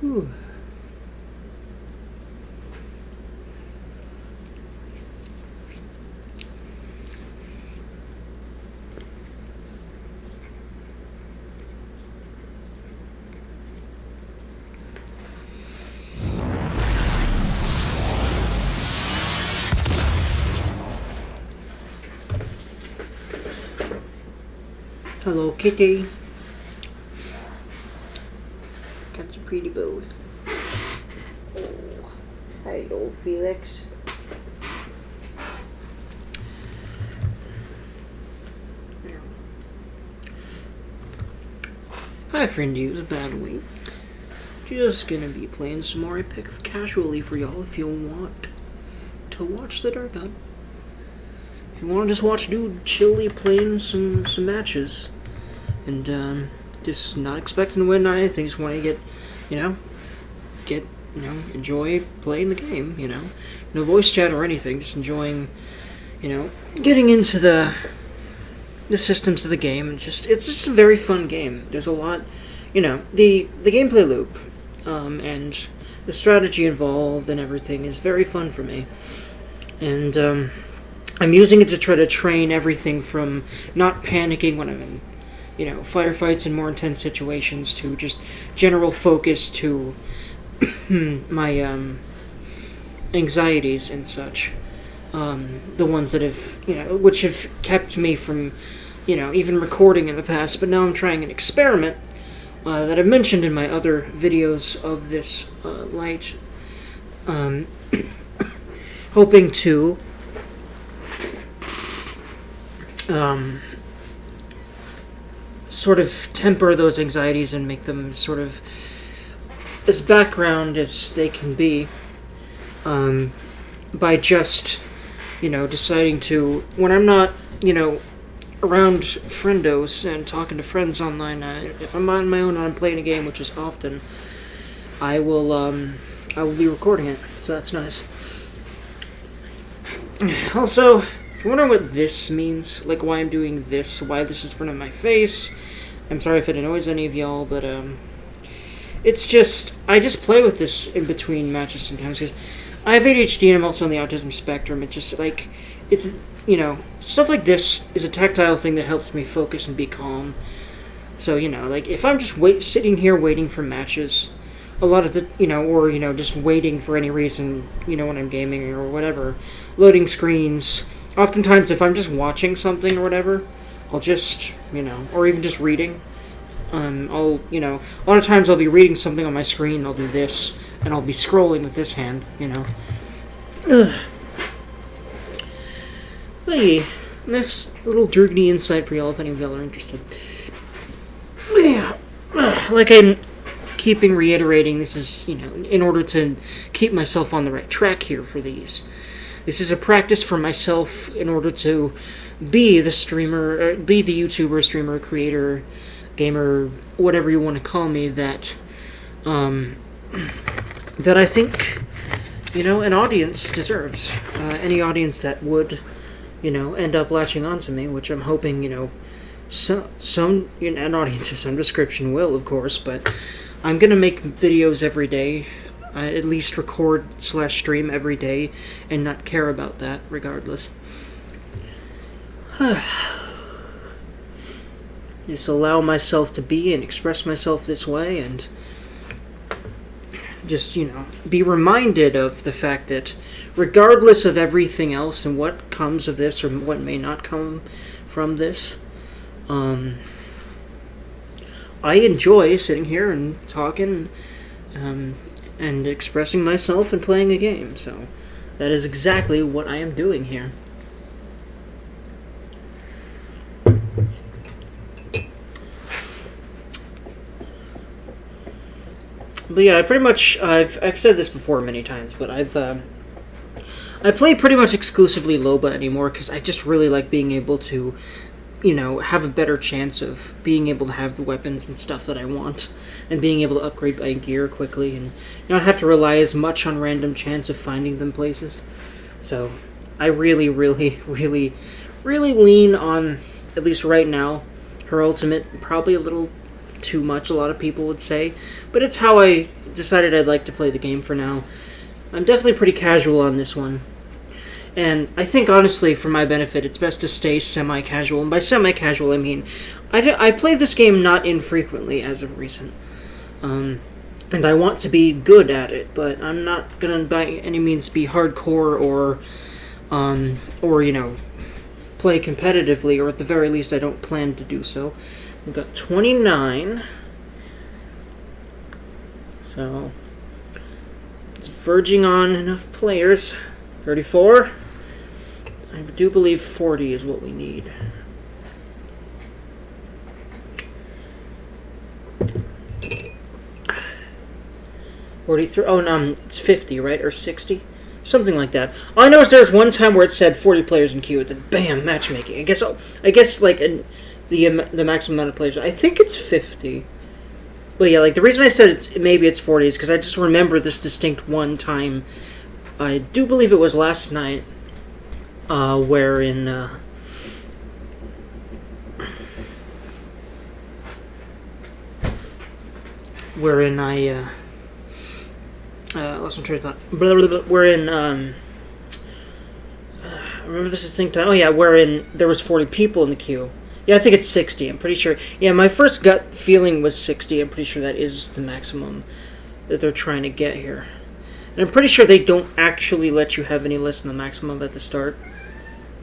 Whew. Hello, kitty. Got your pretty bow. Oh, hello, Felix. Hi, friend. It was a bad week. Just gonna be playing some more Apex casually for y'all if you want to watch the Dark God. If you want to just watch dude chilly playing some matches and just not expecting to win or anything, just want to enjoy playing the game, no voice chat or anything, just enjoying, getting into the systems of the game. And it's just a very fun game. There's a lot, the gameplay loop and the strategy involved and everything is very fun for me, and I'm using it to try to train everything from not panicking when I'm in, firefights and more intense situations, to just general focus, to my anxieties and such. The ones that have, which have kept me from, even recording in the past. But now I'm trying an experiment that I've mentioned in my other videos of this light. Hoping to sort of temper those anxieties and make them sort of as background as they can be, by just, deciding to, when I'm not, around friendos and talking to friends online, if I'm on my own and I'm playing a game, which is often, I will be recording it, so that's nice. Also, if you're wondering what this means, like why I'm doing this, why this is in front of my face, I'm sorry if it annoys any of y'all, but it's just, I just play with this in between matches sometimes, because I have ADHD and I'm also on the autism spectrum. It's just like, it's, stuff like this is a tactile thing that helps me focus and be calm. So, like if I'm just sitting here waiting for matches, a lot of the, or, just waiting for any reason, when I'm gaming or whatever, loading screens. Oftentimes, if I'm just watching something or whatever, I'll just, or even just reading, I'll, a lot of times I'll be reading something on my screen, I'll do this, and I'll be scrolling with this hand, Ugh. But yeah, nice little jerky insight for y'all if any of y'all are interested. Yeah, like I'm reiterating, this is, in order to keep myself on the right track here for these. This is a practice for myself in order to be the streamer, be the YouTuber, streamer, creator, gamer, whatever you want to call me, that that I think, an audience deserves. Any audience that would, end up latching onto me, which I'm hoping, some an audience of some description will, of course, but I'm going to make videos every day. I at least record/stream every day and not care about that regardless. Just allow myself to be and express myself this way, and just, be reminded of the fact that regardless of everything else and what comes of this or what may not come from this, I enjoy sitting here and talking and expressing myself and playing a game. So that is exactly what I am doing here. But yeah, I've said this before many times, but I play pretty much exclusively Loba anymore because I just really like being able to, have a better chance of being able to have the weapons and stuff that I want, and being able to upgrade my gear quickly and not have to rely as much on random chance of finding them places. So I really, really, really, really lean on, at least right now, her ultimate, probably a little too much, a lot of people would say. But it's how I decided I'd like to play the game for now. I'm definitely pretty casual on this one. And I think, honestly, for my benefit, it's best to stay semi-casual. And by semi-casual, I mean, I play this game not infrequently as of recent. And I want to be good at it, but I'm not going to by any means be hardcore or play competitively, or at the very least, I don't plan to do so. We've got 29. So, it's verging on enough players. 34. I do believe 40 is what we need. $43. Oh no, it's 50, right? Or 60? Something like that. All I know is there was one time where it said 40 players in queue, and then bam, matchmaking. I guess like the maximum amount of players. I think it's 50. But yeah, like the reason I said maybe it's 40 is because I just remember this distinct one time. I do believe it was last night, wherein I lost my train of thought. Wherein I remember this distinct time. Oh yeah, wherein there was 40 people in the queue. Yeah, I think it's 60. I'm pretty sure. Yeah, my first gut feeling was 60. I'm pretty sure that is the maximum that they're trying to get here. And I'm pretty sure they don't actually let you have any less than the maximum at the start.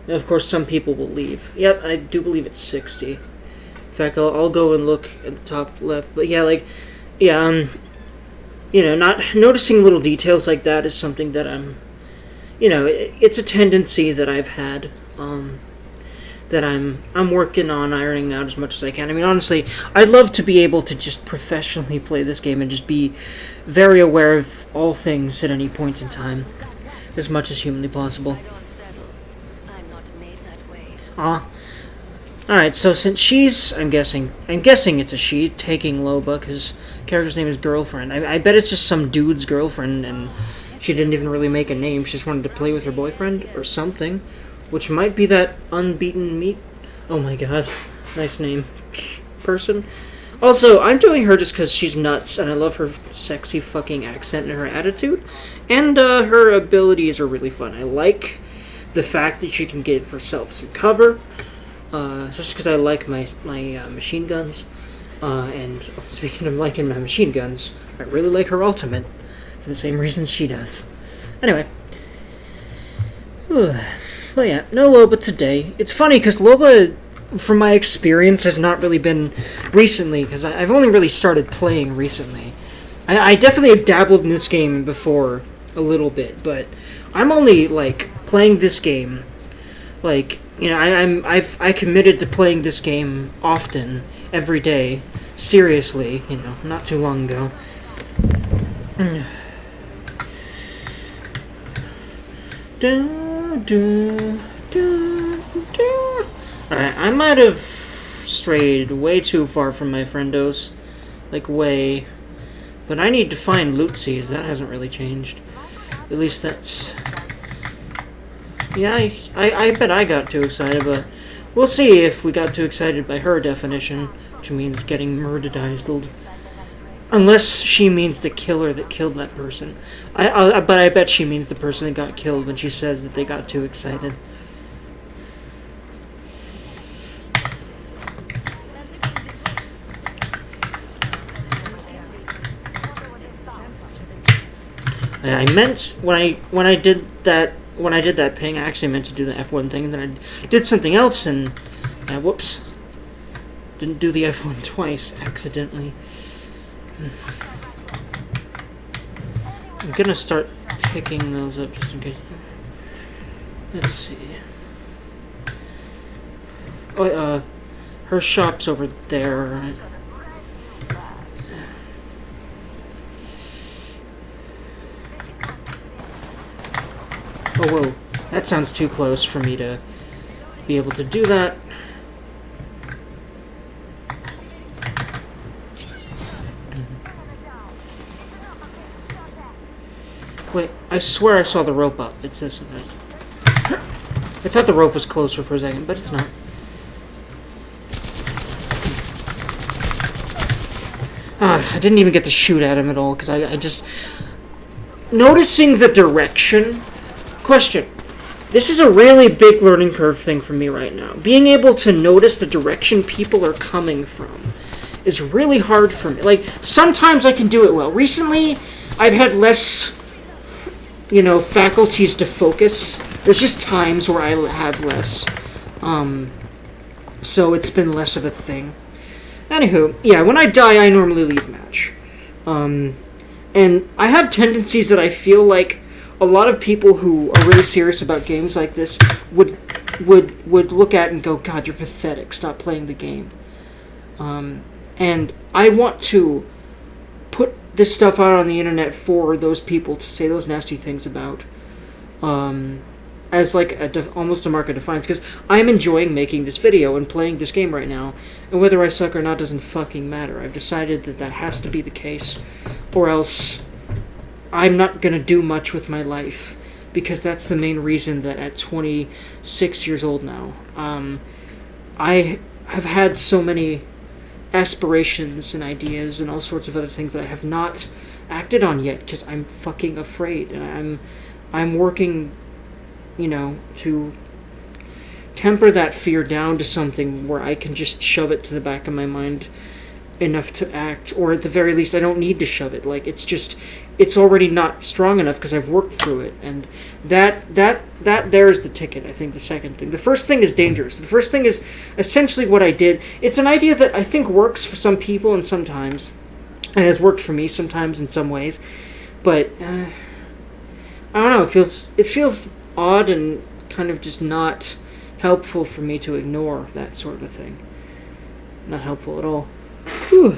And of course, some people will leave. Yep, I do believe it's 60. In fact, I'll go and look at the top left. But yeah, not noticing little details like that is something that it's a tendency that I've had. That I'm working on ironing out as much as I can. I mean, honestly, I'd love to be able to just professionally play this game and just be very aware of all things at any point in time, as much as humanly possible. Alright, so since she's, I'm guessing it's a she, taking Loba, because character's name is Girlfriend. I bet it's just some dude's girlfriend, and she didn't even really make a name. She just wanted to play with her boyfriend, or something. Which might be that Unbeaten Meat. Oh my god. Nice name. Person. Also, I'm doing her just because she's nuts, and I love her sexy fucking accent and her attitude. And her abilities are really fun. I like the fact that she can give herself some cover. Just because I like my machine guns. And speaking of liking my machine guns, I really like her ultimate. For the same reasons she does. Anyway. Well, yeah, no Loba today. It's funny, because Loba, from my experience, has not really been recently, because I've only really started playing recently. I definitely have dabbled in this game before, a little bit, but I'm only, playing this game, I committed to playing this game often, every day, seriously, not too long ago. Alright, I might have strayed way too far from my friendos. Way. But I need to find Lootsees. That hasn't really changed. At least that's... Yeah, I bet I got too excited, but we'll see if we got too excited by her definition, which means getting murderized. Unless she means the killer that killed that person. But I bet she means the person that got killed when she says that they got too excited. I meant when I did that ping, I actually meant to do the F1 thing, and then I did something else, and whoops, didn't do the F1 twice accidentally. I'm gonna start picking those up just in case. Let's see. Oh, her shop's over there, right? Oh, whoa. That sounds too close for me to be able to do that. Wait, I swear I saw the rope up. It's this one. I thought the rope was closer for a second, but it's not. I didn't even get to shoot at him at all, because I just... Noticing the direction... Question. This is a really big learning curve thing for me right now. Being able to notice the direction people are coming from is really hard for me. Like, sometimes I can do it well. Recently, I've had less, faculties to focus. There's just times where I have less. So it's been less of a thing. Anywho, yeah, when I die, I normally leave match. And I have tendencies that I feel like a lot of people who are really serious about games like this would look at and go, God, you're pathetic. Stop playing the game. And I want to put this stuff out on the internet for those people to say those nasty things about. As like almost a mark of defiance, because I'm enjoying making this video and playing this game right now, and whether I suck or not doesn't fucking matter. I've decided that has to be the case, or else I'm not gonna do much with my life, because that's the main reason that at 26 years old now, I have had so many aspirations and ideas and all sorts of other things that I have not acted on yet, because I'm fucking afraid, and I'm working, to temper that fear down to something where I can just shove it to the back of my mind enough to act, or at the very least I don't need to shove it. Like, it's already not strong enough because I've worked through it, and that there's the ticket. I think the second thing. The first thing is dangerous. The first thing is essentially what I did. It's an idea that I think works for some people and sometimes, and has worked for me sometimes in some ways, but I don't know, it feels odd and kind of just not helpful for me to ignore that sort of thing. Not helpful at all. Whew.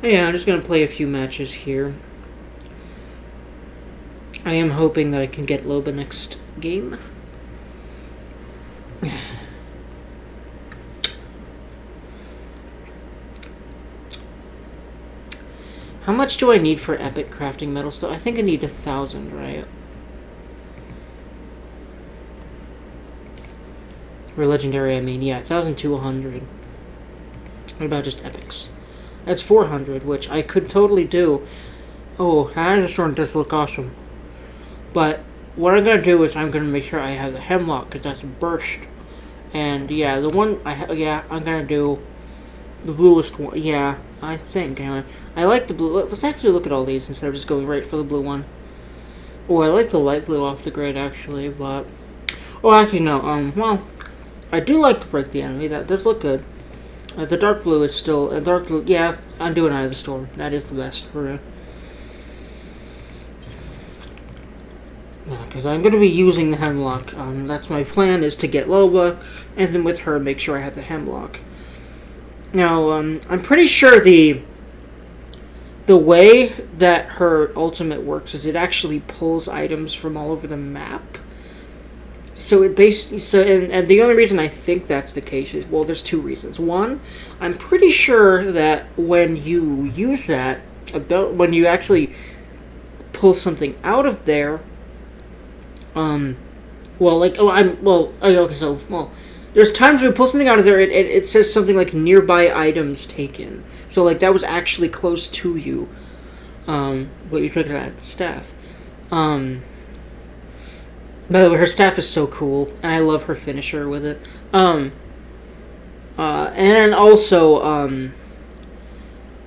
Yeah, I'm just going to play a few matches here. I am hoping that I can get Loba next game. How much do I need for epic crafting metal stuff? I think I need 1,000, right? Or legendary, I mean. Yeah, 1,200. What about just epics? That's 400, which I could totally do. Oh, that is starting to look awesome. But what I'm gonna do is I'm gonna make sure I have the hemlock, because that's a burst. And yeah, the one I'm gonna do the bluest one. Yeah, I think. Anyway, I like the blue. Let's actually look at all these instead of just going right for the blue one. Oh, I like the light blue off the grid actually, but actually no. Well, I do like to break the enemy. That does look good. The dark blue is still dark blue. Yeah, I'm doing Eye of the Storm. That is the best for me. Yeah, because I'm going to be using the hemlock. That's my plan, is to get Loba, and then with her make sure I have the hemlock. Now, I'm pretty sure the way that her ultimate works is it actually pulls items from all over the map. So it and the only reason I think that's the case is, well, there's two reasons. One, I'm pretty sure that when you use that when you actually pull something out of there, there's times when you pull something out of there, it says something like nearby items taken. So like that was actually close to you, but you took it out of the staff. By the way, her staff is so cool, and I love her finisher with it. And also,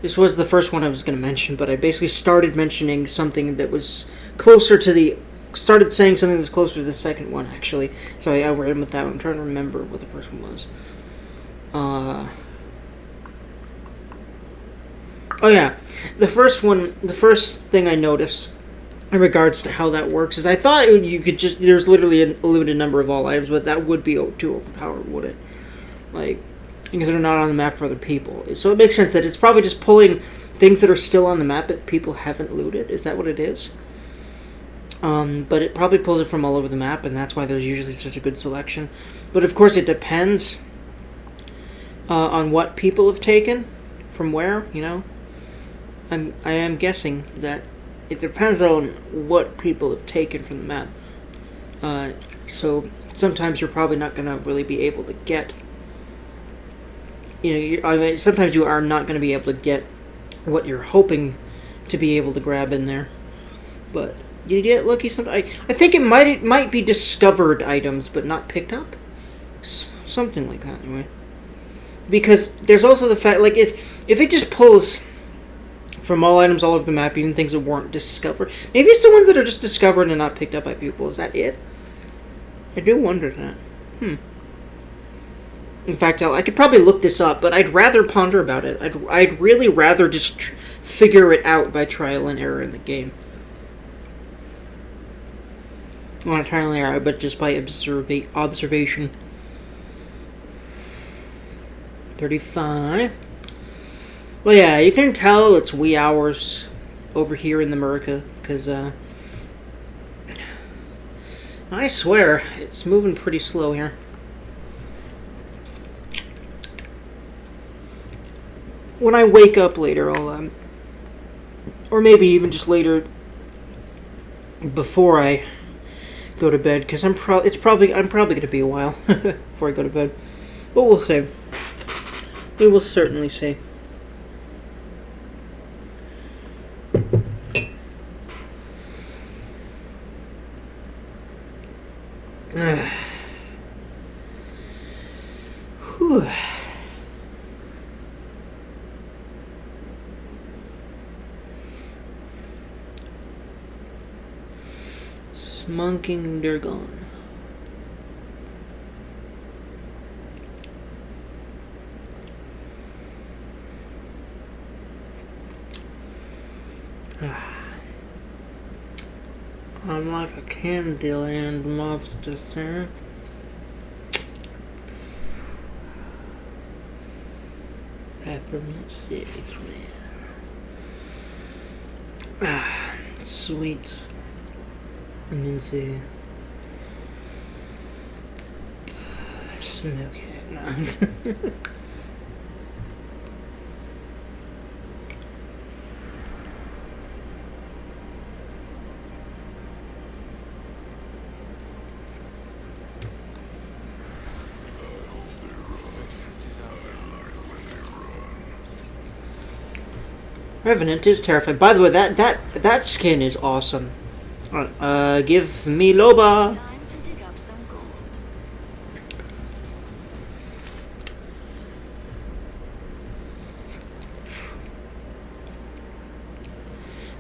this was the first one I was going to mention, but I basically started mentioning something that was closer to started saying something that's closer to the second one, actually. So I ran with that one. I'm trying to remember what the first one was. Oh yeah, the first thing I noticed in regards to how that works is I thought you could just, there's literally a limited number of all items, but that would be too overpowered, would it? Like, because they're not on the map for other people. So it makes sense that it's probably just pulling things that are still on the map that people haven't looted. Is that what it is? But it probably pulls it from all over the map, and that's why there's usually such a good selection. But of course it depends. on what people have taken from where. I am guessing that it depends on what people have taken from the map. So sometimes you're probably not going to really be able to get. Sometimes you are not going to be able to get what you're hoping to be able to grab in there. But you get lucky sometimes. I think it might be discovered items, but not picked up. Something like that, anyway. Because there's also the fact, like, if it just pulls from all items all over the map, even things that weren't discovered. Maybe it's the ones that are just discovered and not picked up by people. Is that it? I do wonder that. In fact, I could probably look this up, but I'd rather ponder about it. I'd really rather just figure it out by trial and error in the game. Well, not trial and error, but just by observation. 35. Well, yeah, you can tell it's wee hours over here in America, because, I swear, it's moving pretty slow here. When I wake up later, I'll, or maybe even just later before I go to bed, because I'm probably going to be a while before I go to bed. But we'll see. We will certainly see. Whew. Smunking Durgon. I'm like a Candyland mobster, sir. Peppermint seeds, man. Sweet. Minty. Smoke it. No. Revenant is terrifying. By the way, that skin is awesome. Give me Loba. Time to dig up some gold.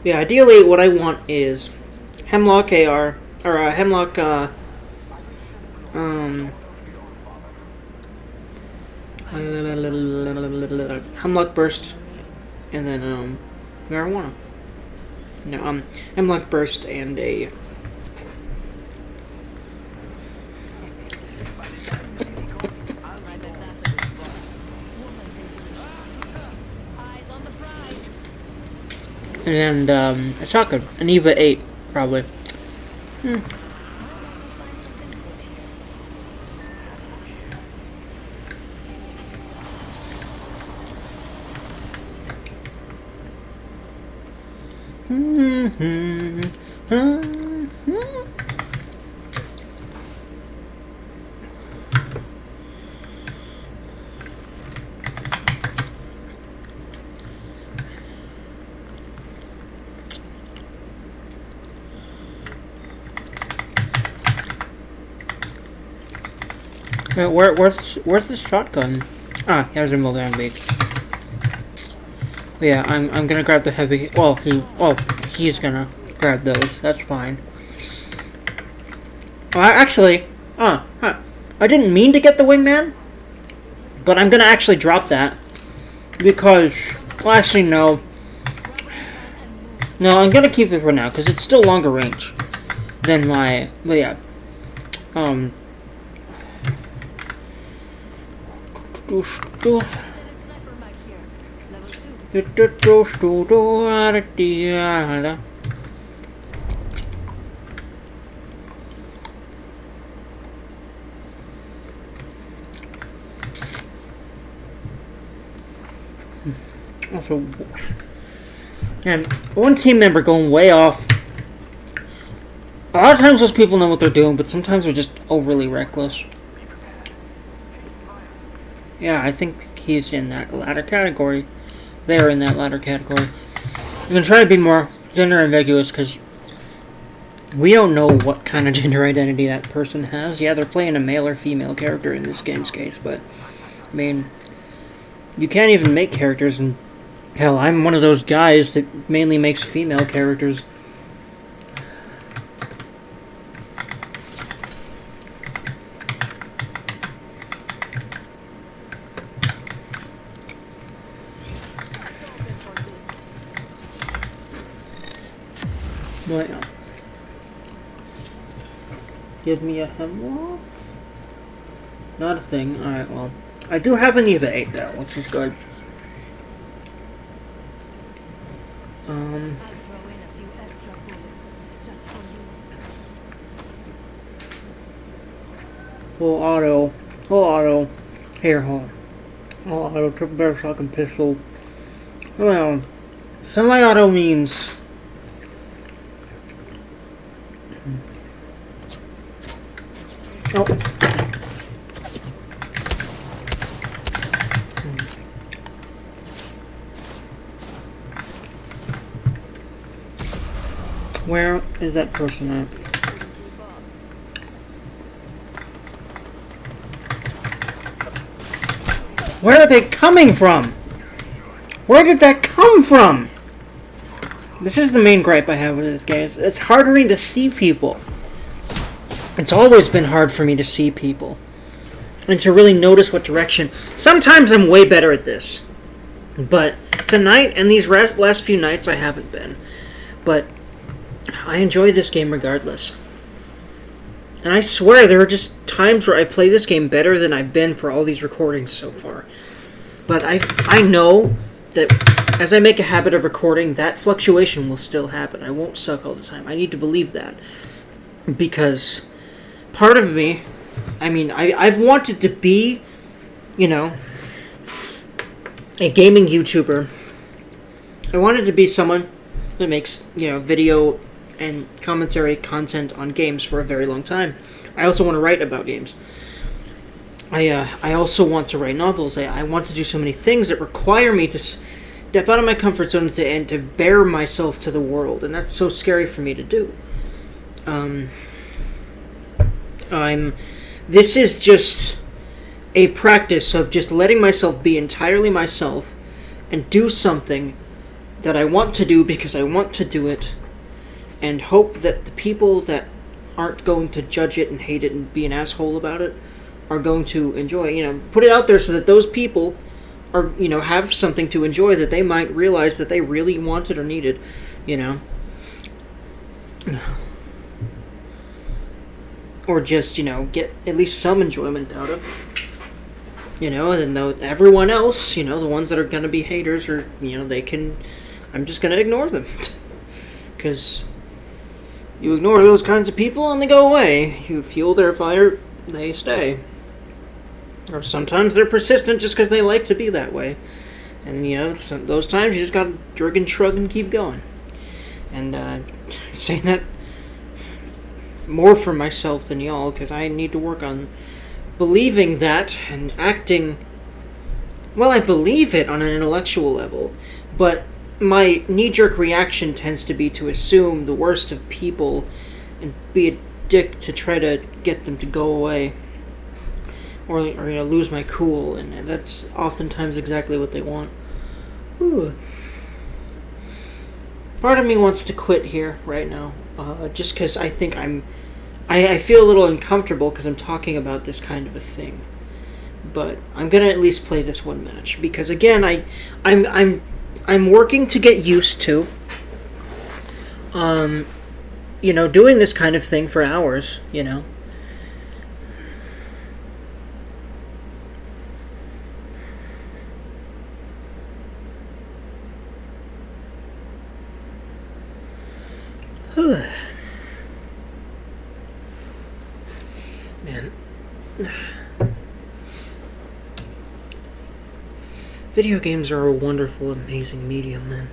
Yeah, ideally, what I want is Hemlock AR or Hemlock. Hemlock Burst, and then marijuana. No, Hemlock Burst and a. I bet that's a good spot. Woman's intuition. Eyes on the prize. And a shotgun, an EVA 8, probably. Might be able to find something good here. Where's the shotgun? Ah, here's a multi beat. Yeah, I'm gonna grab the heavy. He's gonna grab those. That's fine. Well, actually, I didn't mean to get the wingman, but I'm gonna actually drop that because, well, actually no. No, I'm gonna keep it for now because it's still longer range than my. But yeah, Also, and one team member going way off. A lot of times those people know what they're doing, but sometimes they're just overly reckless. Yeah, I think he's in that latter category. They're in that latter category. I'm going to try to be more gender ambiguous because we don't know what kind of gender identity that person has. Yeah, they're playing a male or female character in this game's case, but, I mean, you can't even make characters, and hell, I'm one of those guys that mainly makes female characters. Wait, no. Give me a hemlock? Not a thing. Alright, well. I do have an EVA 8 though, which is good. I'll throw in a few extra bullets just for you. Full auto. Full auto. Here, hold on. Full auto, triple barrel shotgun pistol. Well, semi-auto means... Oh. Where is that person at? Where are they coming from? Where did that come from? This is the main gripe I have with this game. It's harder to see people. It's always been hard for me to see people. And to really notice what direction. Sometimes I'm way better at this. But tonight and these last few nights I haven't been. But I enjoy this game regardless. And I swear there are just times where I play this game better than I've been for all these recordings so far. But I know that as I make a habit of recording, that fluctuation will still happen. I won't suck all the time. I need to believe that. Because part of me, I mean, I've wanted to be, you know, a gaming YouTuber. I wanted to be someone that makes, you know, video and commentary content on games for a very long time. I also want to write about games. I also want to write novels. I want to do so many things that require me to step out of my comfort zone and to bare myself to the world, and that's so scary for me to do. This is just a practice of just letting myself be entirely myself and do something that I want to do because I want to do it, and hope that the people that aren't going to judge it and hate it and be an asshole about it are going to enjoy, you know, put it out there so that those people are, you know, have something to enjoy that they might realize that they really wanted or needed, you know. Or just, you know, get at least some enjoyment out of, you know, and then everyone else, you know, the ones that are going to be haters, or, you know, I'm just going to ignore them. Because you ignore those kinds of people and they go away. You fuel their fire, they stay. Or sometimes they're persistent just because they like to be that way. And, you know, those times you just gotta drug and shrug and keep going. And, saying that more for myself than y'all, because I need to work on believing that and acting... Well, I believe it on an intellectual level, but my knee-jerk reaction tends to be to assume the worst of people and be a dick to try to get them to go away. Or you know, lose my cool, and that's oftentimes exactly what they want. Ooh. Part of me wants to quit here right now, just because I think I feel a little uncomfortable because I'm talking about this kind of a thing. But I'm gonna at least play this one match because again, I'm working to get used to, you know, doing this kind of thing for hours, you know. Man. Video games are a wonderful, amazing medium, man.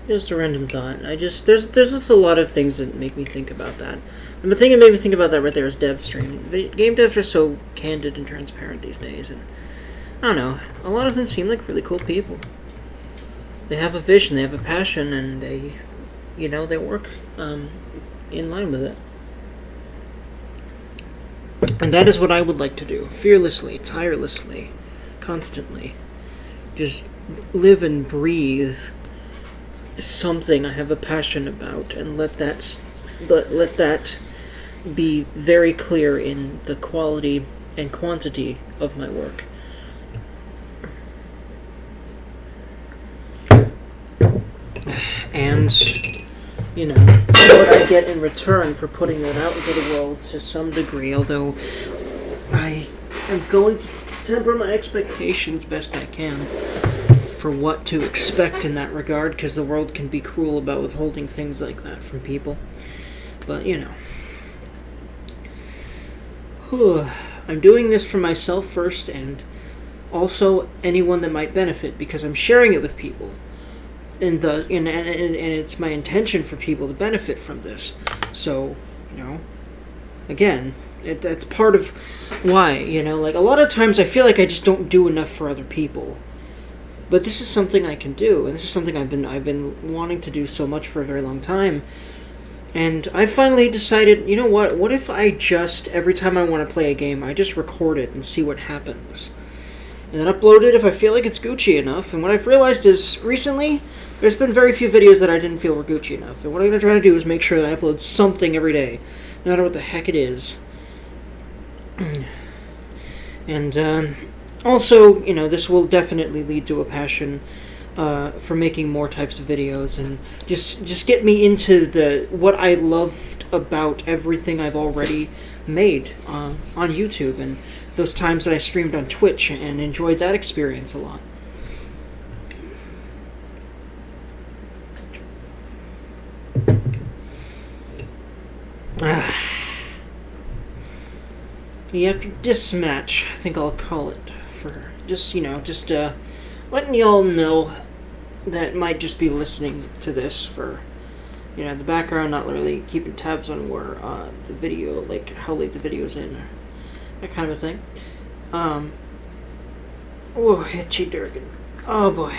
Just a random thought. There's just a lot of things that make me think about that. And the thing that made me think about that right there is dev streaming. Game devs are so candid and transparent these days, and I don't know. A lot of them seem like really cool people. They have a vision, they have a passion, and they work in line with it. And that is what I would like to do, fearlessly, tirelessly, constantly. Just live and breathe something I have a passion about, and let that be very clear in the quality and quantity of my work. And, what I get in return for putting that out into the world to some degree, although I am going to temper my expectations best I can for what to expect in that regard, because the world can be cruel about withholding things like that from people. But, I'm doing this for myself first, and also anyone that might benefit, because I'm sharing it with people. And it's my intention for people to benefit from this. So, again, that's part of why, like a lot of times I feel like I just don't do enough for other people. But this is something I can do, and this is something I've been wanting to do so much for a very long time. And I finally decided, what if I just, every time I want to play a game, I just record it and see what happens. And then upload it if I feel like it's Gucci enough. And what I've realized is, recently, there's been very few videos that I didn't feel were Gucci enough. And what I'm going to try to do is make sure that I upload something every day, no matter what the heck it is. And, also, this will definitely lead to a passion for making more types of videos, and just get me into what I loved about everything I've already made on YouTube, and those times that I streamed on Twitch and enjoyed that experience a lot. Yeah, after this match, I think I'll call it for just letting y'all know that might just be listening to this for the background, not really keeping tabs on where the video, like how late the video's in, or that kind of a thing. Oh, itchy Durgan. Oh boy.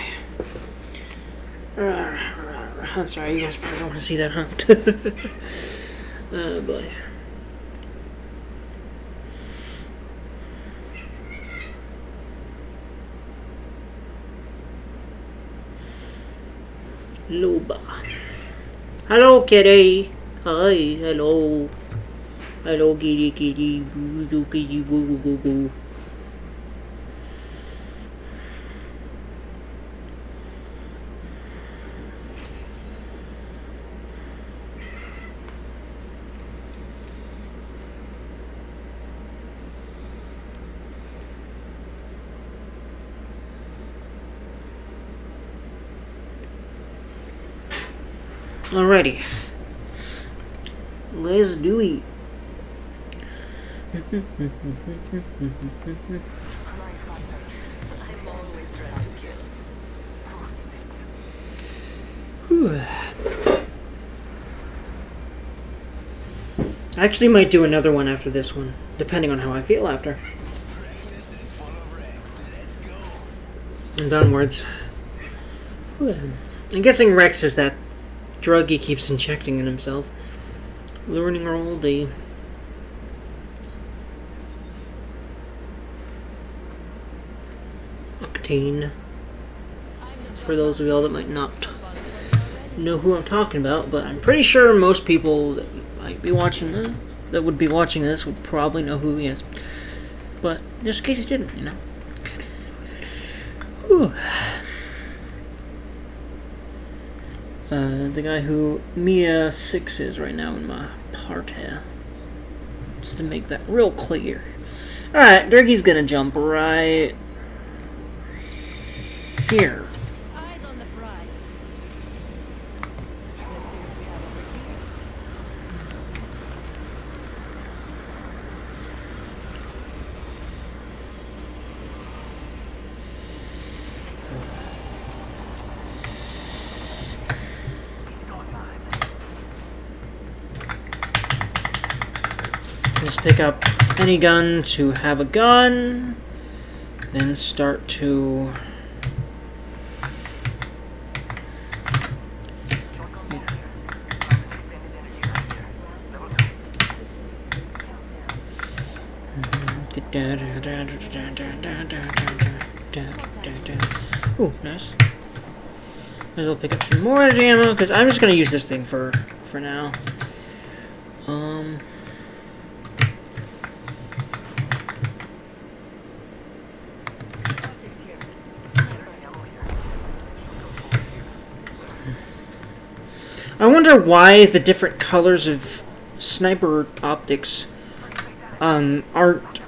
I'm sorry, you guys probably don't want to see that, huh? Oh boy. Luba. Hello, kitty. Hi, hello. Hello, kitty, kitty. Boo, kitty, boo, boo, boo, boo. Alrighty. Let's do it. I'm always dressed to kill. I actually might do another one after this one, depending on how I feel after. And onwards. I'm guessing Rex is that drug he keeps injecting in himself. Learning all day. Octane. For those of y'all that might not know who I'm talking about, but I'm pretty sure most people that might be watching that would be watching this would probably know who he is. But just in case you didn't, Whew. The guy who Mia 6 is right now in my part here. Just to make that real clear. Alright, Durkey's gonna jump right here. Eyes on the prize. Let's see what we have over just pick up any gun to have a gun, then start to... Ooh, nice. Might as well pick up some more energy ammo, because I'm just going to use this thing for now. Optics here. Sniper. I wonder why the different colors of sniper optics aren't,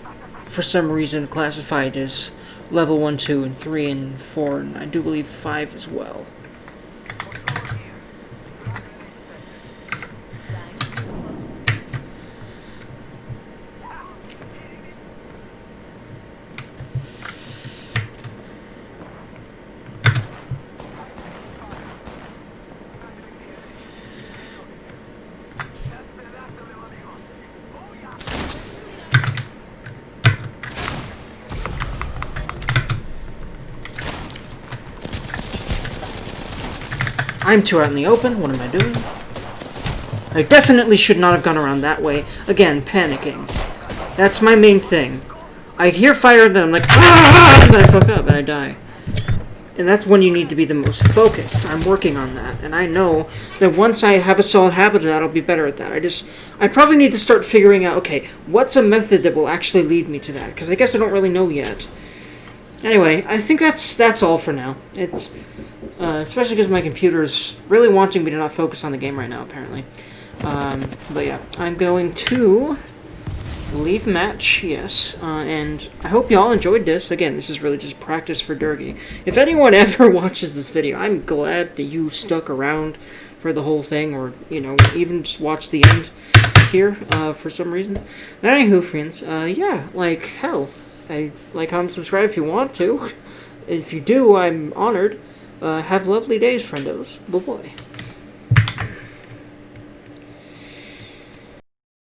for some reason, classified as level 1, 2, and 3, and 4, and I do believe 5 as well. I'm too out in the open. What am I doing? I definitely should not have gone around that way. Again, panicking. That's my main thing. I hear fire, then I'm like, ah! And then I fuck up and I die. And that's when you need to be the most focused. I'm working on that. And I know that once I have a solid habit of that, I'll be better at that. I probably need to start figuring out, okay, what's a method that will actually lead me to that? Because I guess I don't really know yet. Anyway, I think that's all for now. It's... especially because my computer's really wanting me to not focus on the game right now, apparently. But yeah, I'm going to leave match, yes, and I hope y'all enjoyed this. Again, this is really just practice for Durgi. If anyone ever watches this video, I'm glad that you stuck around for the whole thing, or, you know, even just watch the end here, for some reason. But anywho, friends, yeah, like, hell, like, comment, subscribe if you want to. If you do, I'm honored. Have lovely days, friendos. Bye-bye.